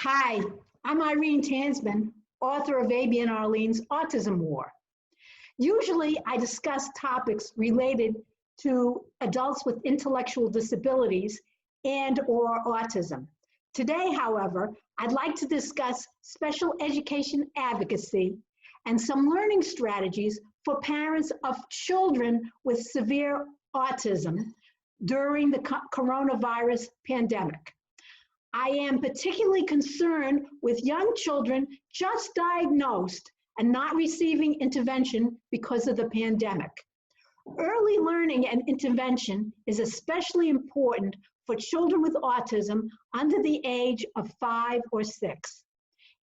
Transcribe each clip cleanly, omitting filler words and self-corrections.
Hi, I'm Irene Tanzman, author of Abby and Arlene's Autism War. Usually I discuss topics related to adults with intellectual disabilities and/or autism. Today, however, I'd like to discuss special education advocacy and some learning strategies for parents of children with severe autism during the coronavirus pandemic. I am particularly concerned with young children just diagnosed and not receiving intervention because of the pandemic. Early learning and intervention is especially important for children with autism under the age of 5 or 6.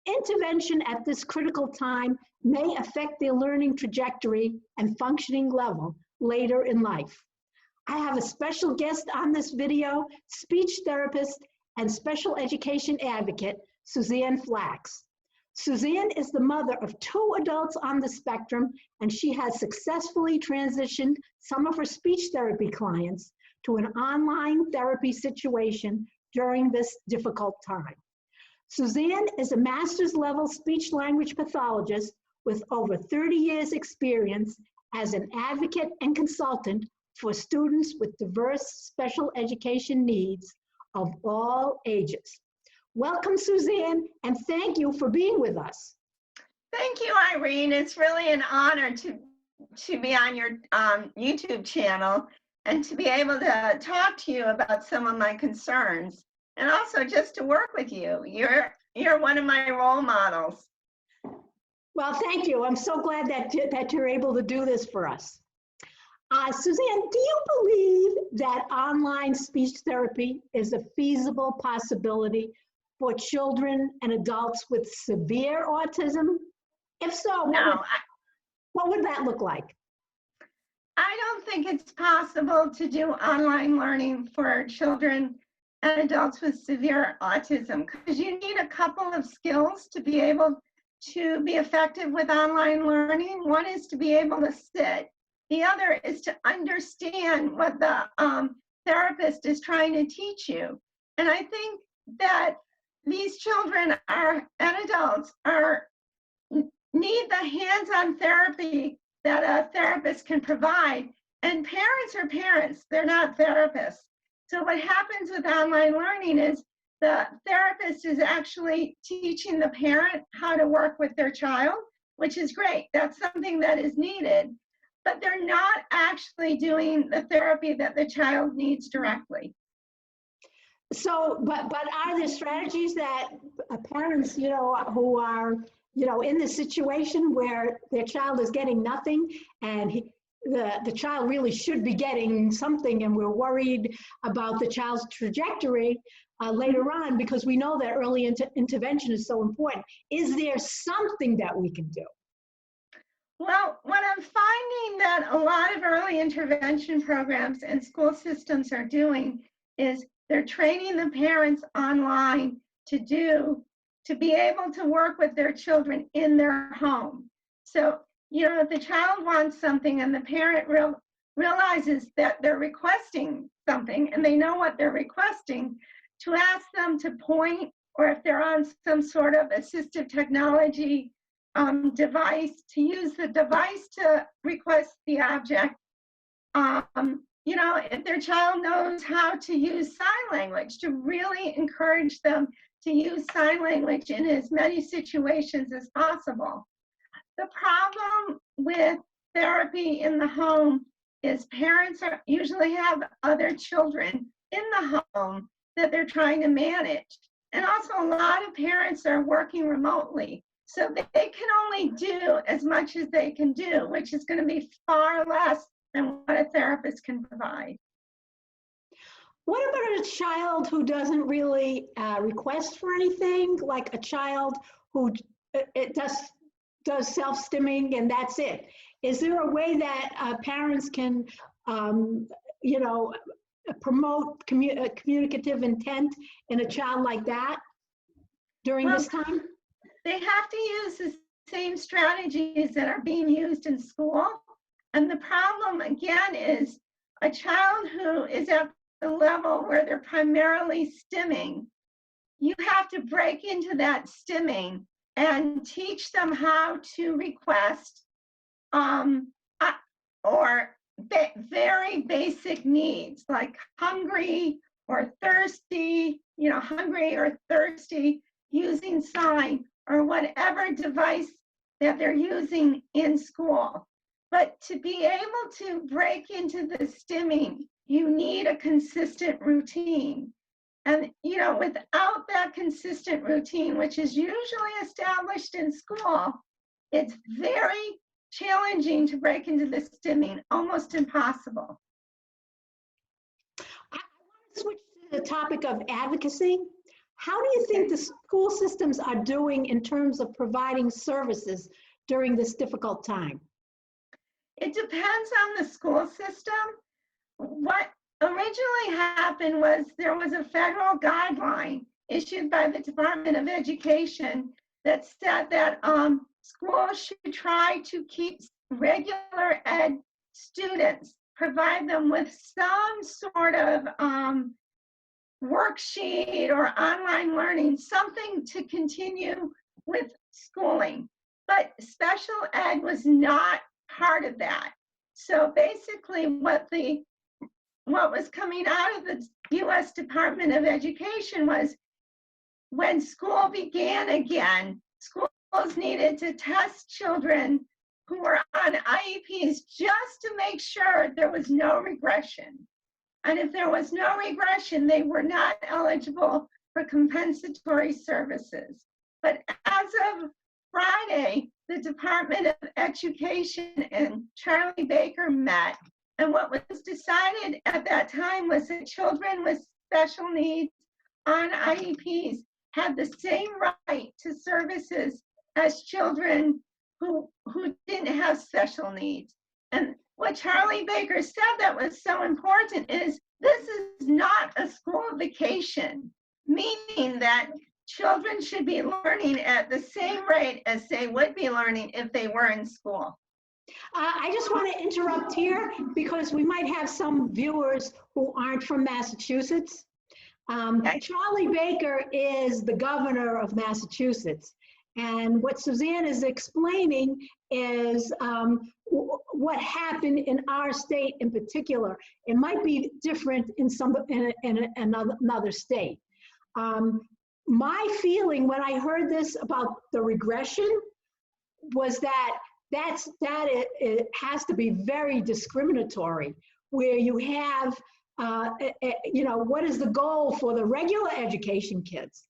Intervention at this critical time may affect their learning trajectory and functioning level later in life. I have a special guest on this video, speech therapist and special education advocate, Suzanne Flax. Suzanne is the mother of 2 adults on the spectrum, and she has successfully transitioned some of her speech therapy clients to an online therapy situation during this difficult time. Suzanne is a master's level speech language pathologist with over 30 years experience as an advocate and consultant for students with diverse special education needs of all ages. Welcome, Suzanne, and thank you for being with us. Thank you, Irene. It's really an honor to be on your YouTube channel and to be able to talk to you about some of my concerns, and also just to work with you. You're one of my role models. Well, thank you. I'm so glad that you're able to do this for us. Suzanne, do you believe that online speech therapy is a feasible possibility for children and adults with severe autism? If so, what would that look like? I don't think it's possible to do online learning for children and adults with severe autism, because you need a couple of skills to be able to be effective with online learning. One is to be able to sit. The other is to understand what the therapist is trying to teach you. And I think that these children and adults need the hands-on therapy that a therapist can provide. And parents are parents, they're not therapists. So what happens with online learning is the therapist is actually teaching the parent how to work with their child, which is great. That's something that is needed. But they're not actually doing the therapy that the child needs directly. So, but are there strategies that parents, who are, in the situation where their child is getting nothing and the child really should be getting something, and we're worried about the child's trajectory later on because we know that early intervention is so important. Is there something that we can do? Well, what I'm finding that a lot of early intervention programs and school systems are doing is they're training the parents online to be able to work with their children in their home. So, if the child wants something and the parent realizes that they're requesting something and they know what they're requesting, to ask them to point, or if they're on some sort of assistive technology device, to use the device to request the object. If their child knows how to use sign language, to really encourage them to use sign language in as many situations as possible. The problem with therapy in the home is parents usually have other children in the home that they're trying to manage. And also a lot of parents are working remotely. So they can only do as much as they can do, which is going to be far less than what a therapist can provide. What about a child who doesn't really request for anything, like a child who does self-stimming and that's it? Is there a way that parents can, promote communicative intent in a child like that during this time? They have to use the same strategies that are being used in school. And the problem, again, is a child who is at the level where they're primarily stimming, you have to break into that stimming and teach them how to request or very basic needs like hungry or thirsty, hungry or thirsty, using sign or whatever device that they're using in school. But to be able to break into the stimming, you need a consistent routine. And, without that consistent routine, which is usually established in school, it's very challenging to break into the stimming, almost impossible. I want to switch to the topic of advocacy. How do you think the school systems are doing in terms of providing services during this difficult time? It depends on the school system. What originally happened was there was a federal guideline issued by the Department of Education that said that schools should try to keep regular ed students, provide them with some sort of worksheet or online learning, something to continue with schooling. But special ed was not part of that. So basically what was coming out of the U.S. Department of Education was when school began again, schools needed to test children who were on IEPs just to make sure there was no regression. And if there was no regression, they were not eligible for compensatory services. But as of Friday, the Department of Education and Charlie Baker met, and what was decided at that time was that children with special needs on IEPs had the same right to services as children who didn't have special needs. And what Charlie Baker said that was so important is this is not a school vacation, meaning that children should be learning at the same rate as they would be learning if they were in school. I just want to interrupt here because we might have some viewers who aren't from Massachusetts. Charlie Baker is the governor of Massachusetts. And what Suzanne is explaining is what happened in our state in particular. It might be different in another state. My feeling when I heard this about the regression was that it has to be very discriminatory, where you have, what is the goal for the regular education kids?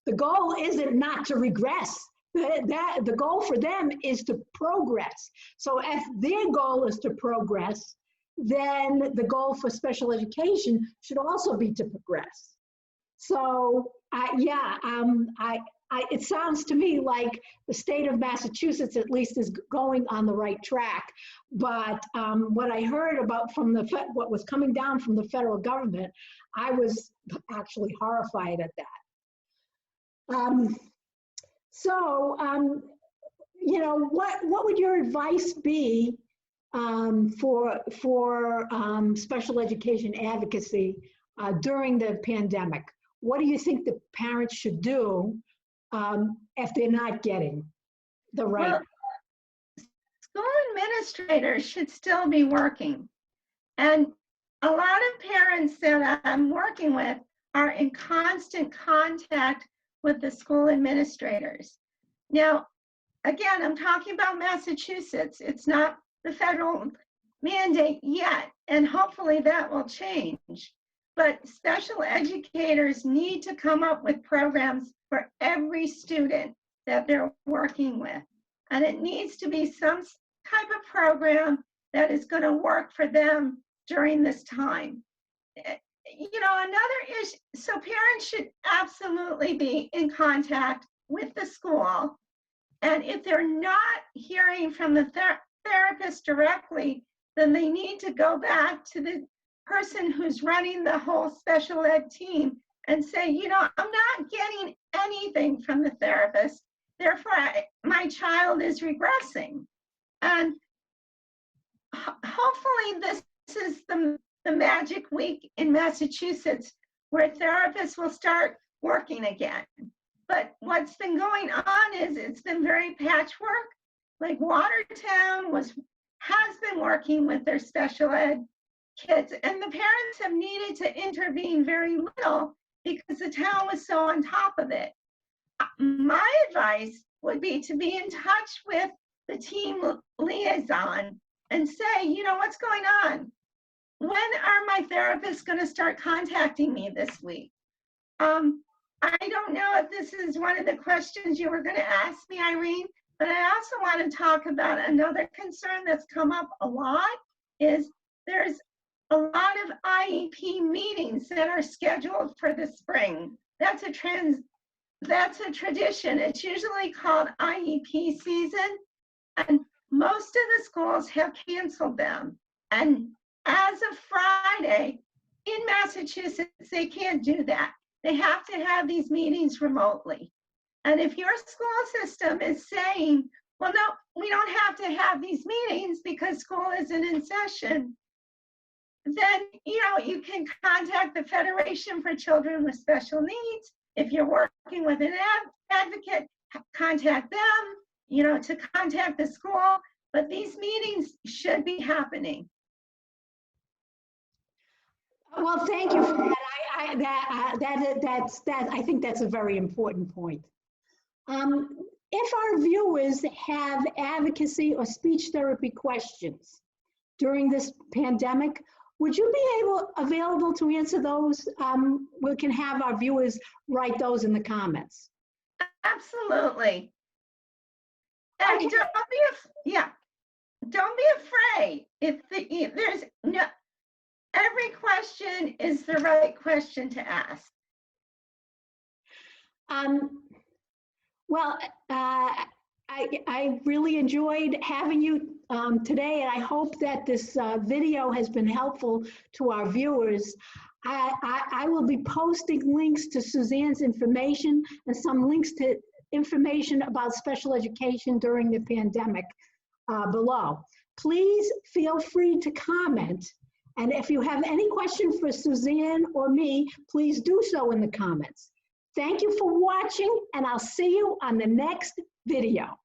The goal isn't not to regress. The goal for them is to progress. So if their goal is to progress, then the goal for special education should also be to progress. So it sounds to me like the state of Massachusetts at least is going on the right track. But what I heard about from what was coming down from the federal government, I was actually horrified at that. What would your advice be for special education advocacy during the pandemic? What do you think the parents should do if they're not getting the right? Well, school administrators should still be working. And a lot of parents that I'm working with are in constant contact with the school administrators. Now, again, I'm talking about Massachusetts. It's not the federal mandate yet, and hopefully that will change. But special educators need to come up with programs for every student that they're working with. And it needs to be some type of program that is going to work for them during this time. Another issue, so parents should absolutely be in contact with the school. And if they're not hearing from the therapist directly, then they need to go back to the person who's running the whole special ed team and say, I'm not getting anything from the therapist, therefore my child is regressing. And hopefully this is the magic week in Massachusetts where therapists will start working again. But what's been going on is it's been very patchwork. Like Watertown has been working with their special ed kids, and the parents have needed to intervene very little because the town was so on top of it. My advice would be to be in touch with the team liaison and say, you know, what's going on? When are my therapists going to start contacting me this week? I don't know if this is one of the questions you were going to ask me, Irene, but I also want to talk about another concern that's come up a lot is there's a lot of IEP meetings that are scheduled for the spring. That's a tradition. It's usually called IEP season, and most of the schools have canceled them. And as of Friday, in Massachusetts, they can't do that. They have to have these meetings remotely. And if your school system is saying, well, no, we don't have to have these meetings because school isn't in session, then, you know, you can contact the Federation for Children with Special Needs. If you're working with an advocate, contact them, you know, to contact the school. But these meetings should be happening. Well, thank you for that. I think that's a very important point. If our viewers have advocacy or speech therapy questions during this pandemic, would you be available to answer those? We can have our viewers write those in the comments. Absolutely. And Okay. don't be afraid. There's no, every question is the right question to ask. Well, I really enjoyed having you today, and I hope that this video has been helpful to our viewers. I will be posting links to Suzanne's information and some links to information about special education during the pandemic below. Please feel free to comment. And if you have any questions for Suzanne or me, please do so in the comments. Thank you for watching, and I'll see you on the next video.